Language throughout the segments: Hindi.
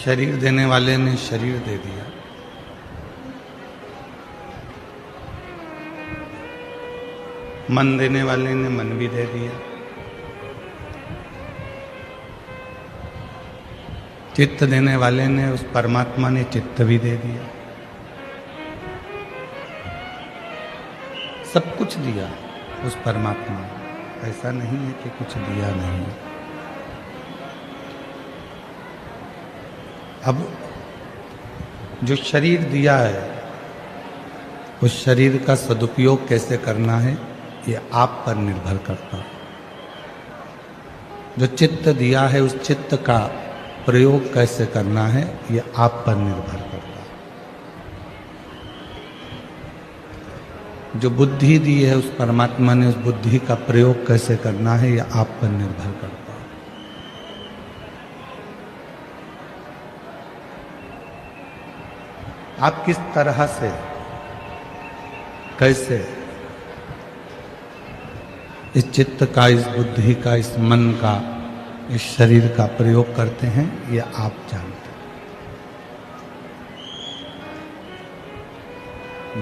शरीर देने वाले ने शरीर दे दिया, मन देने वाले ने मन भी दे दिया, चित्त देने वाले ने, उस परमात्मा ने चित्त भी दे दिया। सब कुछ दिया उस परमात्मा ने, ऐसा नहीं है कि कुछ दिया नहीं। अब जो शरीर दिया है उस शरीर का सदुपयोग कैसे करना है ये आप पर निर्भर करता है। जो चित्त दिया है उस चित्त का प्रयोग कैसे करना है ये आप पर निर्भर करता है। जो बुद्धि दी है उस परमात्मा ने, उस बुद्धि का प्रयोग कैसे करना है ये आप पर निर्भर करता है। आप किस तरह से, कैसे इस चित्त का, इस बुद्धि का, इस मन का, इस शरीर का प्रयोग करते हैं ये आप जानते हैं।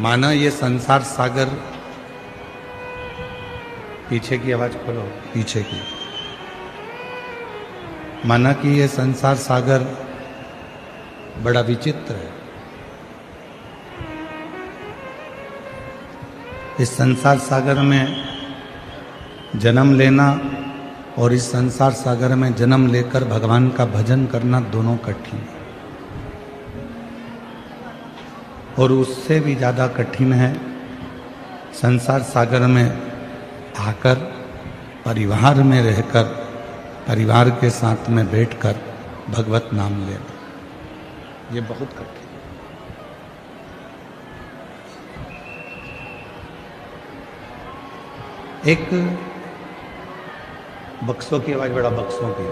माना ये संसार सागर, पीछे की आवाज खोलो, पीछे की। माना कि ये संसार सागर बड़ा विचित्र है। इस संसार सागर में जन्म लेना और इस संसार सागर में जन्म लेकर भगवान का भजन करना दोनों कठिन है। और उससे भी ज़्यादा कठिन है संसार सागर में आकर, परिवार में रहकर, परिवार के साथ में बैठकर भगवत नाम लेना, ये बहुत कठिन। एक बक्सों की आवाज, बड़ा बक्सों की,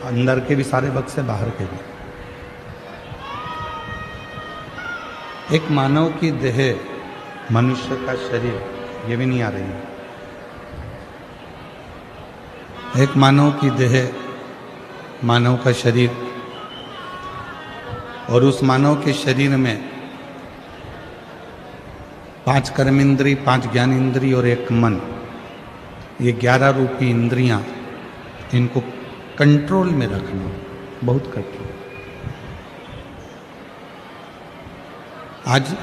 अंदर के भी सारे बक्से, बाहर के भी। एक मानव की देह, मनुष्य का शरीर, ये भी नहीं आ रही है। एक मानव की देह, मानव का शरीर, और उस मानव के शरीर में 5 कर्मेंद्री, 5 ज्ञानेंद्री और एक मन, ये 11 रूपी इंद्रियां, इनको कंट्रोल में रखना बहुत कठिन। आज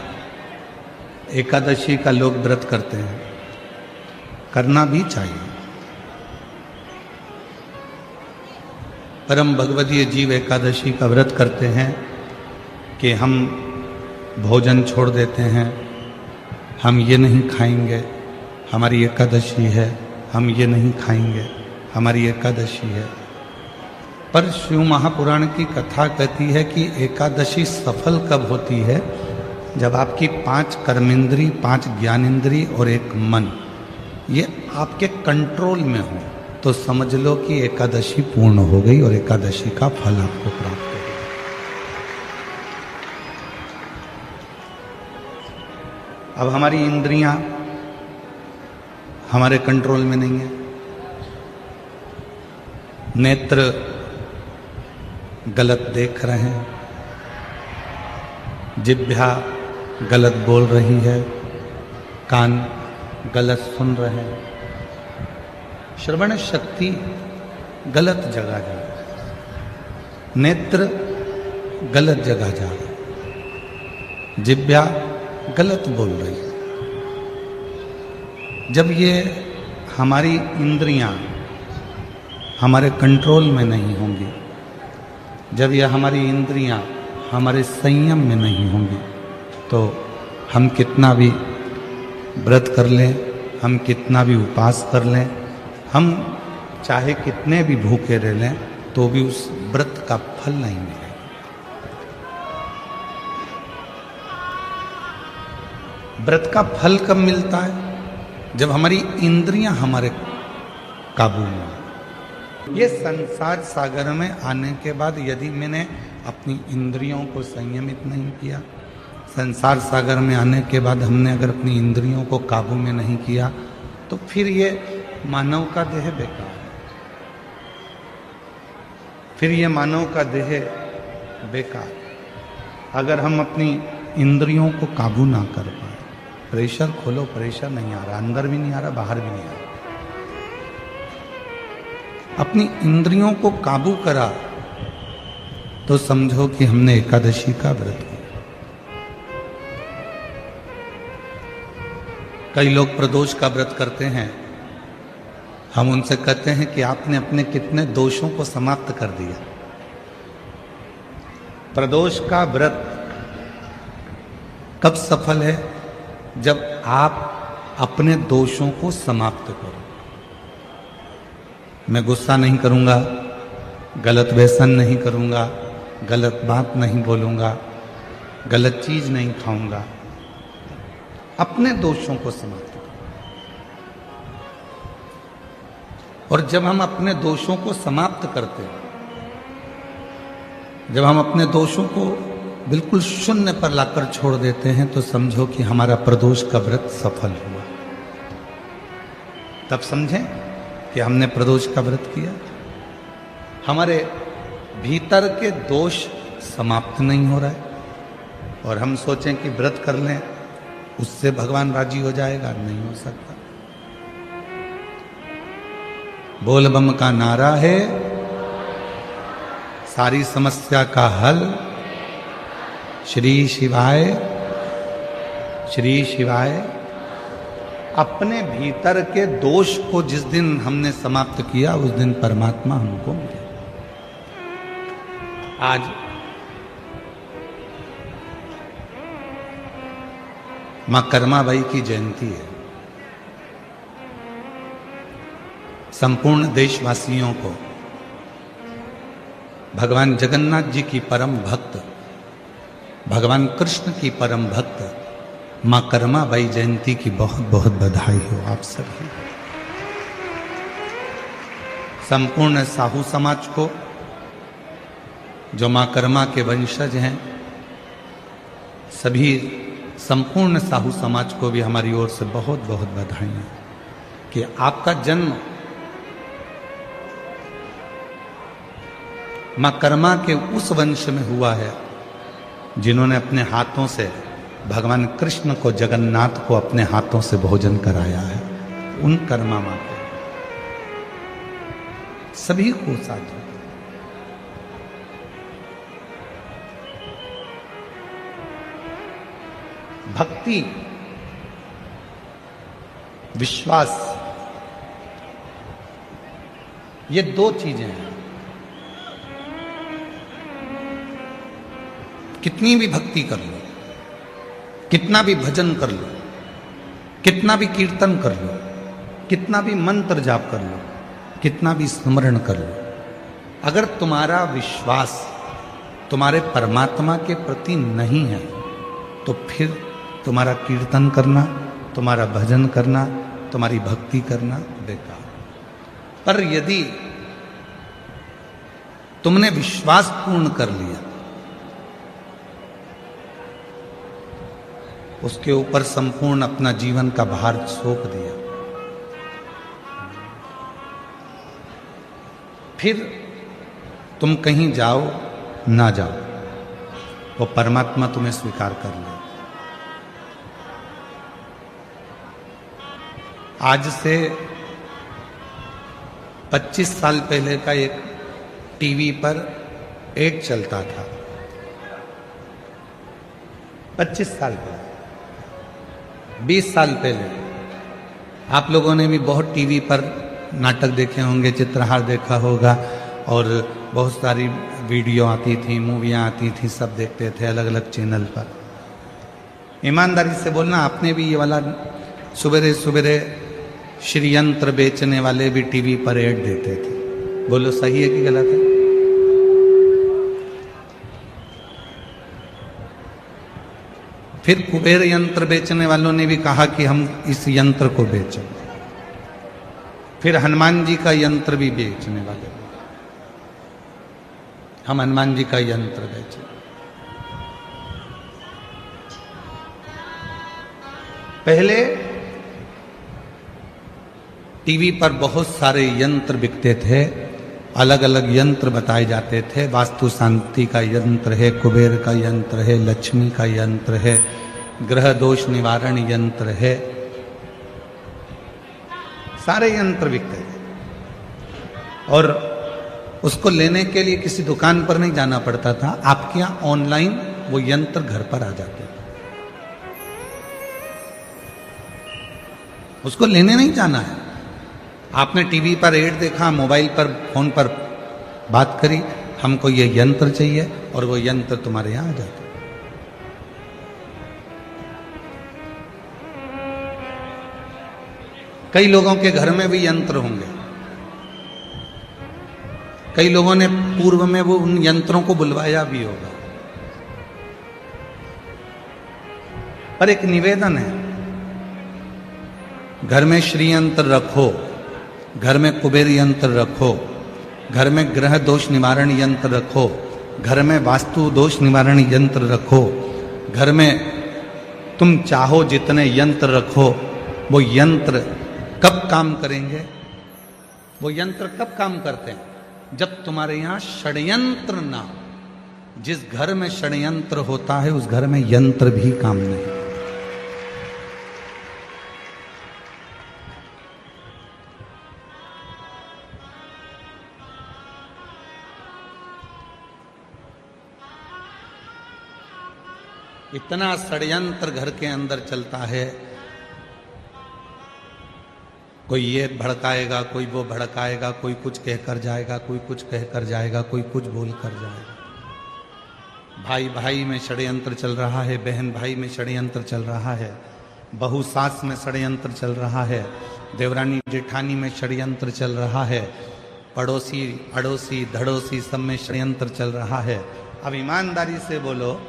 एकादशी का लोग व्रत करते हैं, करना भी चाहिए। परम भगवदीय जीव एकादशी का व्रत करते हैं कि हम भोजन छोड़ देते हैं, हम ये नहीं खाएंगे, हमारी एकादशी है, हम ये नहीं खाएंगे, हमारी एकादशी है। पर शिव महापुराण की कथा कहती है कि एकादशी सफल कब होती है, जब आपकी 5 कर्मेंद्री, 5 ज्ञानेंद्री और एक मन ये आपके कंट्रोल में हो, तो समझ लो कि एकादशी पूर्ण हो गई और एकादशी का फल आपको प्राप्त हो गया। अब हमारी इंद्रियां हमारे कंट्रोल में नहीं है। नेत्र गलत देख रहे हैं, जिह्वा गलत बोल रही है, कान गलत सुन रहे हैं, श्रवण शक्ति गलत जगह जा रही है, नेत्र गलत जगह जा रहे हैं, जिह्वा गलत बोल रही है। जब ये हमारी इंद्रियां हमारे कंट्रोल में नहीं होंगी, जब ये हमारी इंद्रियां हमारे संयम में नहीं होंगी, तो हम कितना भी व्रत कर लें, हम कितना भी उपवास कर लें, हम चाहे कितने भी भूखे रह लें, तो भी उस व्रत का फल नहीं मिलेगा। व्रत का फल कब मिलता है? जब हमारी इंद्रियां हमारे काबू में हो। ये संसार सागर में आने के बाद यदि मैंने अपनी इंद्रियों को संयमित नहीं किया, संसार सागर में आने के बाद हमने अगर अपनी इंद्रियों को काबू में नहीं किया, तो फिर ये मानव का देह बेकार है। फिर ये मानव का देह बेकार। अगर हम अपनी इंद्रियों को काबू ना कर पाए, प्रेशर खोलो, प्रेशर नहीं आ रहा, अंदर भी नहीं आ रहा, बाहर भी नहीं आ रहा, अपनी इंद्रियों को काबू करा तो समझो कि हमने एकादशी का व्रत किया। कई लोग प्रदोष का व्रत करते हैं, हम उनसे कहते हैं कि आपने अपने कितने दोषों को समाप्त कर दिया। प्रदोष का व्रत कब सफल है? जब आप अपने दोषों को समाप्त करो। मैं गुस्सा नहीं करूंगा, गलत व्यसन नहीं करूंगा, गलत बात नहीं बोलूंगा, गलत चीज नहीं खाऊंगा, अपने दोषों को समाप्त करो। और जब हम अपने दोषों को समाप्त करते हैं, जब हम अपने दोषों को बिल्कुल शून्य पर लाकर छोड़ देते हैं, तो समझो कि हमारा प्रदोष का व्रत सफल हुआ। तब समझें कि हमने प्रदोष का व्रत किया। हमारे भीतर के दोष समाप्त नहीं हो रहा है और हम सोचें कि व्रत कर लें, उससे भगवान राजी हो जाएगा, नहीं हो सकता। बोल बम का नारा है सारी समस्या का हल, श्री शिवाय श्री शिवाय। अपने भीतर के दोष को जिस दिन हमने समाप्त किया, उस दिन परमात्मा हमको मिले। आज मां कर्माबाई की जयंती है। संपूर्ण देशवासियों को भगवान जगन्नाथ जी की परम भक्त, भगवान कृष्ण की परम भक्त मां कर्माबाई जयंती की बहुत बहुत बधाई हो आप सभी। संपूर्ण साहू समाज को, जो मां कर्मा के वंशज हैं, सभी संपूर्ण साहू समाज को भी हमारी ओर से बहुत बहुत बधाई कि आपका जन्म मां कर्मा के उस वंश में हुआ है जिन्होंने अपने हाथों से भगवान कृष्ण को, जगन्नाथ को अपने हाथों से भोजन कराया है। उन कर्मा मां को सभी को साथ। भक्ति, विश्वास, ये दो चीजें हैं। कितनी भी भक्ति कर लो, कितना भी भजन कर लो, कितना भी कीर्तन कर लो, कितना भी मंत्र जाप कर लो, कितना भी स्मरण कर लो, अगर तुम्हारा विश्वास तुम्हारे परमात्मा के प्रति नहीं है, तो फिर तुम्हारा कीर्तन करना, तुम्हारा भजन करना, तुम्हारी भक्ति करना बेकार। पर यदि तुमने विश्वास पूर्ण कर लिया, उसके ऊपर संपूर्ण अपना जीवन का भार सौंप दिया, फिर तुम कहीं जाओ ना जाओ, वो परमात्मा तुम्हें स्वीकार कर ले। आज से 25 साल पहले का एक टीवी पर एड चलता था। 25 साल पहले, 20 साल पहले आप लोगों ने भी बहुत टीवी पर नाटक देखे होंगे, चित्रहार देखा होगा, और बहुत सारी वीडियो आती थी, मूवियाँ आती थी, सब देखते थे अलग अलग चैनल पर। ईमानदारी से बोलना, आपने भी ये वाला सुबेरे सुबेरे श्री यंत्र बेचने वाले भी टीवी पर ऐड देते थे, बोलो सही है कि गलत है? फिर कुबेर यंत्र बेचने वालों ने भी कहा कि हम इस यंत्र को बेचें। फिर हनुमान जी का यंत्र भी बेचने वाले, हम हनुमान जी का यंत्र बेचें। पहले टीवी पर बहुत सारे यंत्र बिकते थे, अलग अलग यंत्र बताए जाते थे। वास्तु शांति का यंत्र है, कुबेर का यंत्र है, लक्ष्मी का यंत्र है, ग्रह दोष निवारण यंत्र है, सारे यंत्र बिकते थे। और उसको लेने के लिए किसी दुकान पर नहीं जाना पड़ता था, आपके यहां ऑनलाइन वो यंत्र घर पर आ जाते थे। उसको लेने नहीं जाना है। आपने टीवी पर एड देखा, मोबाइल पर, फोन पर बात करी, हमको ये यंत्र चाहिए, और वो यंत्र तुम्हारे यहां आ जाता। कई लोगों के घर में भी यंत्र होंगे, कई लोगों ने पूर्व में वो उन यंत्रों को बुलवाया भी होगा। पर एक निवेदन है, घर में श्री यंत्र रखो, घर में कुबेर यंत्र रखो, घर में ग्रह दोष निवारण यंत्र रखो, घर में वास्तु दोष निवारण यंत्र रखो, घर में तुम चाहो जितने यंत्र रखो। वो यंत्र कब काम करेंगे? वो यंत्र कब काम करते हैं? जब तुम्हारे यहां षड्यंत्र ना हो। जिस घर में षड्यंत्र होता है उस घर में यंत्र भी काम नहीं। इतना षड्यंत्र घर के अंदर चलता है, कोई ये भड़काएगा, कोई वो भड़काएगा, कोई कुछ कहकर जाएगा, कोई कुछ कहकर जाएगा, कोई कुछ बोल कर जाएगा। भाई भाई में षड्यंत्र चल रहा है, बहन भाई में षड्यंत्र चल रहा है, बहू सास में षड्यंत्र चल रहा है, देवरानी जेठानी में षड्यंत्र चल रहा है, पड़ोसी अड़ोसी धड़ोसी सब में षड्यंत्र चल रहा है। अब ईमानदारी से बोलो,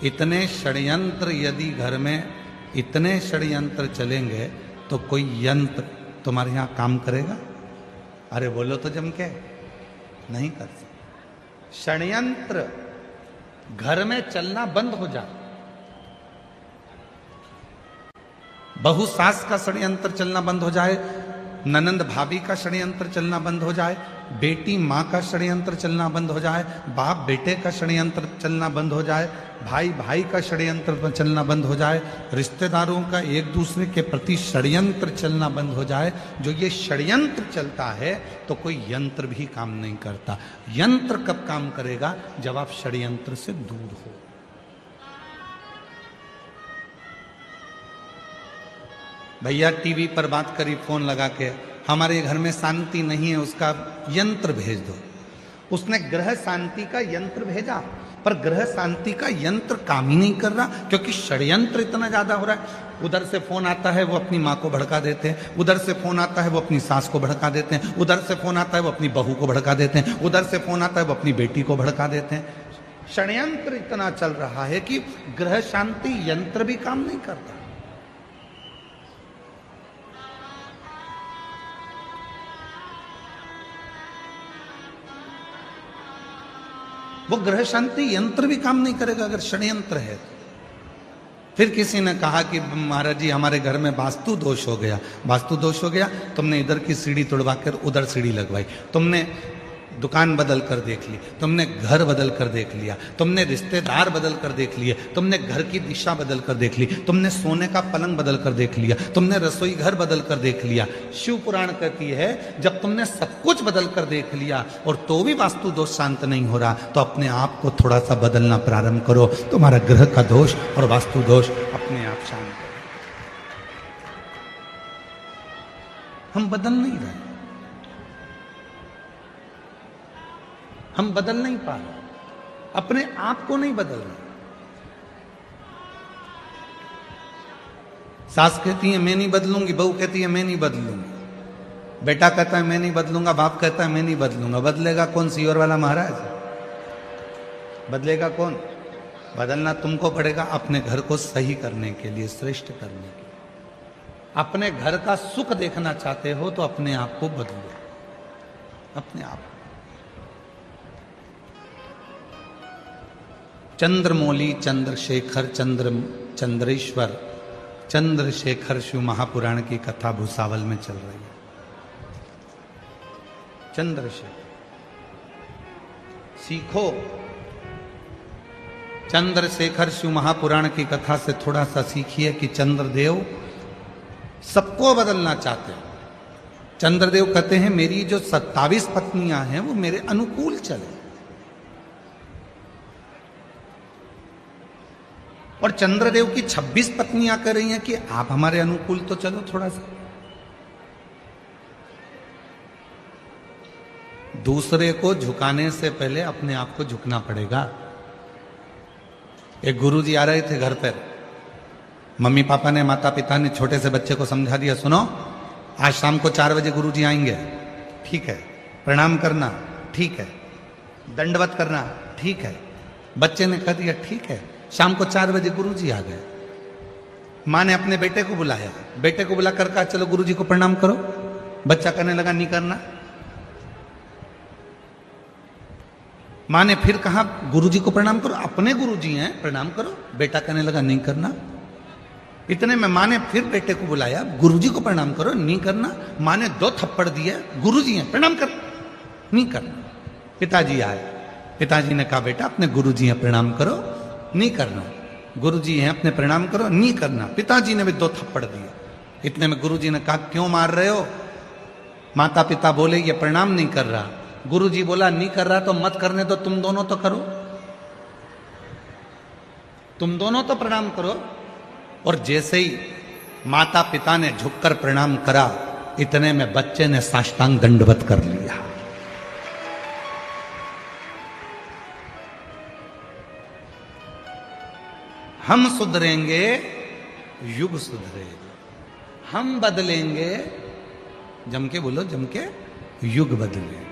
इतने षड्यंत्र यदि घर में इतने षड्यंत्र चलेंगे तो कोई यंत्र तुम्हारे यहां काम करेगा? अरे बोलो तो जम के, नहीं कर सकते। षड्यंत्र घर में चलना बंद हो जाए, बहू सास का षड्यंत्र चलना बंद हो जाए, ननंद भाभी का षड्यंत्र चलना बंद हो जाए, बेटी माँ का षड्यंत्र चलना बंद हो जाए, बाप बेटे का षड्यंत्र चलना बंद हो जाए, भाई भाई का षड्यंत्र चलना बंद हो जाए, रिश्तेदारों का एक दूसरे के प्रति षड्यंत्र चलना बंद हो जाए। जो ये षड्यंत्र चलता है तो कोई यंत्र भी काम नहीं करता। यंत्र कब काम करेगा? जब आप षड्यंत्र से दूर हो। भैया टीवी पर बात करी फोन लगा के, हमारे घर में शांति नहीं है, उसका यंत्र भेज दो। उसने ग्रह शांति का यंत्र भेजा, पर ग्रह शांति का यंत्र काम ही नहीं कर रहा, क्योंकि षड्यंत्र इतना ज्यादा हो रहा है। उधर से फोन आता है वो अपनी माँ को भड़का देते हैं, उधर से फोन आता है वो अपनी सास को भड़का देते हैं, उधर से फोन आता है वो अपनी बहू को भड़का देते हैं, उधर से फोन आता है वो अपनी बेटी को भड़का देते हैं। षड्यंत्र इतना चल रहा है कि ग्रह शांति यंत्र भी काम नहीं करता। वो ग्रह शांति यंत्र भी काम नहीं करेगा अगर षड्यंत्र है। फिर किसी ने कहा कि महाराज जी हमारे घर में वास्तु दोष हो गया। वास्तु दोष हो गया, तुमने इधर की सीढ़ी तोड़वा कर उधर सीढ़ी लगवाई, तुमने दुकान बदल कर देख ली, तुमने घर बदल कर देख लिया, तुमने रिश्तेदार बदल कर देख लिए, तुमने घर की दिशा बदल कर देख ली, तुमने सोने का पलंग बदल कर देख लिया, तुमने रसोई घर बदल कर देख लिया। शिव पुराण कहती है जब तुमने सब कुछ बदल कर देख लिया और तो भी वास्तु दोष शांत नहीं हो रहा, तो अपने आप को थोड़ा सा बदलना प्रारंभ करो, तुम्हारा ग्रह का दोष और वास्तु दोष अपने आप शांत हो। हम बदल नहीं रहे, हम बदल नहीं पा रहे, अपने आप को नहीं बदल रहे। सास कहती है मैं नहीं बदलूंगी, बहू कहती है मैं नहीं बदलूंगी, बेटा कहता है मैं नहीं बदलूंगा, बाप कहता है मैं नहीं बदलूंगा। बदलेगा कौन? सीहोर वाला महाराज बदलेगा कौन? बदलना तुमको पड़ेगा अपने घर को सही करने के लिए, श्रेष्ठ करने के लिए। अपने घर का सुख देखना चाहते हो तो अपने आप को बदलो, अपने आप। चंद्रमौली चंद्रशेखर चंद्रेश्वर चंद्रशेखर शिव महापुराण की कथा भूसावल में चल रही है। चंद्रशेखर सीखो। चंद्रशेखर शिव महापुराण की कथा से थोड़ा सा सीखिए कि चंद्रदेव सबको बदलना चाहते हैं। चंद्रदेव कहते हैं मेरी जो 27 पत्नियां हैं वो मेरे अनुकूल चले, और चंद्रदेव की 26 पत्नियां कह रही हैं कि आप हमारे अनुकूल तो चलो थोड़ा सा। दूसरे को झुकाने से पहले अपने आप को झुकना पड़ेगा। एक गुरुजी आ रहे थे घर पर, मम्मी पापा ने, माता पिता ने छोटे से बच्चे को समझा दिया, सुनो आज शाम को 4 बजे गुरुजी आएंगे, ठीक है, प्रणाम करना, ठीक है, दंडवत करना, ठीक है। बच्चे ने कह दिया ठीक है। शाम को 4 बजे गुरुजी आ गए। माँ ने अपने बेटे को बुलाया, बेटे को बुलाकर कहा चलो गुरुजी को प्रणाम करो। बच्चा कहने लगा नहीं करना। माँ ने फिर कहा गुरुजी को प्रणाम करो, अपने गुरुजी हैं, प्रणाम करो। बेटा कहने लगा नहीं करना। इतने में माँ ने फिर बेटे को बुलाया, गुरुजी को प्रणाम करो, नहीं करना। माँ ने 2 थप्पड़ दिए, गुरुजी हैं प्रणाम कर, नहीं करना। पिताजी आए, पिताजी ने कहा बेटा अपने गुरुजी हैं प्रणाम करो, नहीं करना। गुरुजी हैं अपने प्रणाम करो, नहीं करना। पिताजी ने भी 2 थप्पड़ दिए। इतने में गुरुजी ने कहा क्यों मार रहे हो? माता पिता बोले ये प्रणाम नहीं कर रहा। गुरुजी बोला नहीं कर रहा तो मत करने दो, तुम दोनों तो करो, तुम दोनों तो प्रणाम करो। और जैसे ही माता पिता ने झुककर प्रणाम करा, इतने में बच्चे ने साष्टांग दंडवत कर लिया। हम सुधरेंगे, युग सुधरेगा। हम बदलेंगे, जम के बोलो, जम के, युग बदलेगा।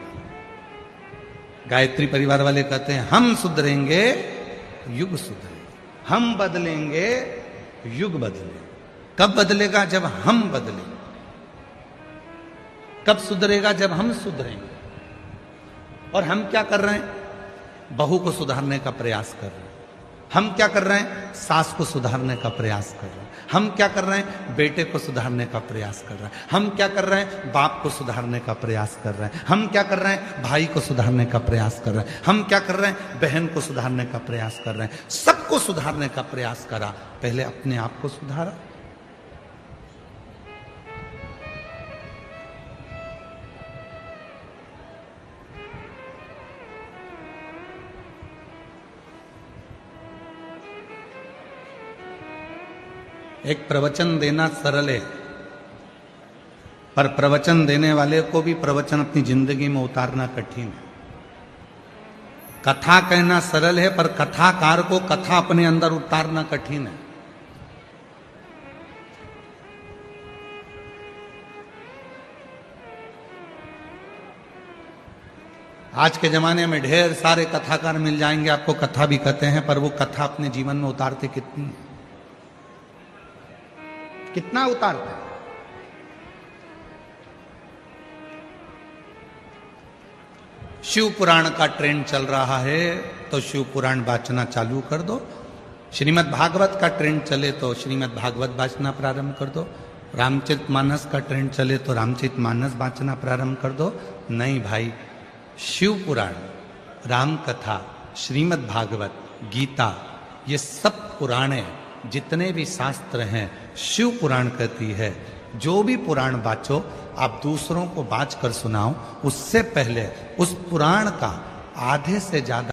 गायत्री परिवार वाले कहते हैं हम सुधरेंगे, युग सुधरेगा। हम बदलेंगे, युग बदलेगा। कब बदलेगा? जब हम बदलेंगे। कब सुधरेगा? जब हम सुधरेंगे। और हम क्या कर रहे हैं? बहू को सुधारने का प्रयास कर रहे हैं। हम क्या कर रहे हैं? सास को सुधारने का प्रयास कर रहे हैं। हम क्या कर रहे हैं? बेटे को सुधारने का प्रयास कर रहे हैं। हम क्या कर रहे हैं? बाप को सुधारने का प्रयास कर रहे हैं। हम क्या कर रहे हैं? भाई को सुधारने का प्रयास कर रहे हैं। हम क्या कर रहे हैं? बहन को सुधारने का प्रयास कर रहे हैं। सबको सुधारने का प्रयास करा, पहले अपने आप को सुधारा। एक प्रवचन देना सरल है, पर प्रवचन देने वाले को भी प्रवचन अपनी जिंदगी में उतारना कठिन है। कथा कहना सरल है, पर कथाकार को कथा अपने अंदर उतारना कठिन है। आज के जमाने में ढेर सारे कथाकार मिल जाएंगे, आपको कथा भी कहते हैं, पर वो कथा अपने जीवन में उतारते कितनी है? कितना उतारते हैं? शिव पुराण का ट्रेंड चल रहा है तो शिव पुराण वाचना चालू कर दो। श्रीमद् भागवत का ट्रेंड चले तो श्रीमद् भागवत वाचना प्रारंभ कर दो। रामचरितमानस का ट्रेंड चले तो रामचरितमानस वाचना प्रारंभ कर दो। नहीं भाई, शिव पुराण, राम कथा, श्रीमद् भागवत, गीता, ये सब पुराणे, जितने भी शास्त्र हैं, शिव पुराण कहती है जो भी पुराण बाचो आप दूसरों को बाच कर सुनाओ, उससे पहले उस पुराण का आधे से ज्यादा